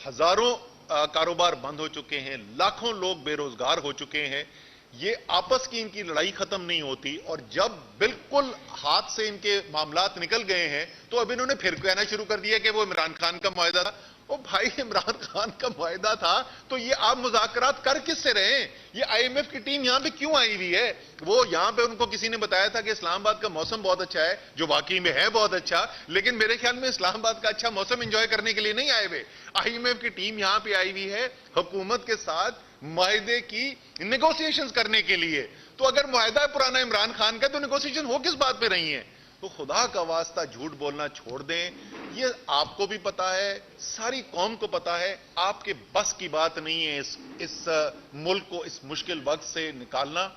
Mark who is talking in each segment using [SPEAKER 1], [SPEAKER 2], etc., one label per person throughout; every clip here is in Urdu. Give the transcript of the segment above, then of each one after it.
[SPEAKER 1] ہزاروں کاروبار بند ہو چکے ہیں، لاکھوں لوگ بے روزگار ہو چکے ہیں، یہ آپس کی ان کی لڑائی ختم نہیں ہوتی، اور جب بالکل ہاتھ سے ان کے معاملات نکل گئے ہیں تو اب انہوں نے پھر کہنا شروع کر دیا کہ وہ عمران خان کا معاہدہ تھا۔ او بھائی، عمران خان کا معاہدہ تھا تو یہ آپ مذاکرات کر کس سے رہے ہیں؟ یہ آئی ایم ایف کی ٹیم یہاں پہ کیوں آئی ہوئی ہے؟ وہ یہاں پہ ان کو کسی نے بتایا تھا کہ اسلام آباد کا موسم بہت اچھا ہے، جو واقعی میں ہے بہت اچھا، لیکن میرے خیال میں اسلام آباد کا اچھا موسم انجوائے کرنے کے لیے نہیں آئے ہوئے۔ آئی ایم ایف کی ٹیم یہاں پہ آئی ہوئی ہے حکومت کے ساتھ معاہدے کی نیگوسیشنز کرنے کے لیے۔ تو اگر معاہدہ پرانا عمران خان کا تو نیگوسیشن ہو کس بات پہ رہی ہیں؟ تو خدا کا واسطہ جھوٹ بولنا چھوڑ دیں۔ یہ آپ کو بھی پتا ہے، ساری قوم کو پتا ہے، آپ کے بس کی بات نہیں ہے اس ملک کو اس مشکل وقت سے نکالنا۔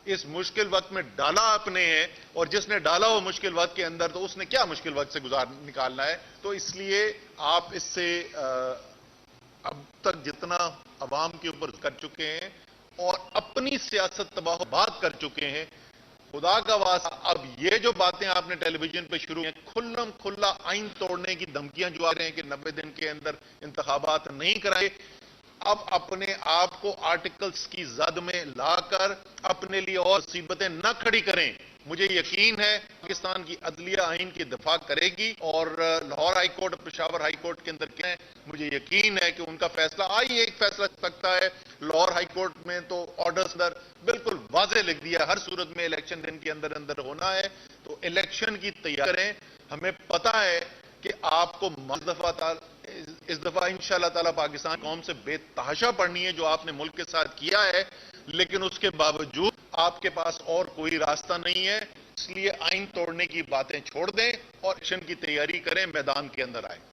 [SPEAKER 1] اس مشکل وقت میں ڈالا آپ نے ہے، اور جس نے ڈالا ہو مشکل وقت کے اندر تو اس نے کیا مشکل وقت سے نکالنا ہے؟ تو اس لیے آپ اس سے اب تک جتنا عوام کے اوپر کر چکے ہیں اور اپنی سیاست تباہ و برباد کر چکے ہیں، خدا کا واسطہ اب یہ جو باتیں آپ نے ٹیلی ویژن پہ شروع ہیں، کھلم کھلا آئین توڑنے کی دھمکیاں جو آ رہے ہیں کہ 90 دن کے اندر انتخابات نہیں کرائے، اب اپنے آپ کو آرٹیکلز کی زد میں لا کر اپنے لیے اور مصیبتیں نہ کھڑی کریں۔ مجھے یقین ہے پاکستان کی عدلیہ آئین کی دفاع کرے گی، اور لاہور ہائی کورٹ اور پشاور ہائی کورٹ کے اندر کیا ہے، مجھے یقین ہے کہ ان کا فیصلہ ایک فیصلہ سکتا ہے۔ لاہور ہائی کورٹ میں تو آرڈرز در بالکل واضح لکھ دیا، ہر صورت میں الیکشن دن کے اندر اندر ہونا ہے، تو الیکشن کی تیاری کریں۔ ہمیں پتا ہے کہ آپ کو اس دفعہ انشاءاللہ تعالی پاکستان قوم سے بے تحاشا پڑھنی ہے جو آپ نے ملک کے ساتھ کیا ہے، لیکن اس کے باوجود آپ کے پاس اور کوئی راستہ نہیں ہے، اس لیے آئین توڑنے کی باتیں چھوڑ دیں اور الیکشن کی تیاری کریں، میدان کے اندر آئیں۔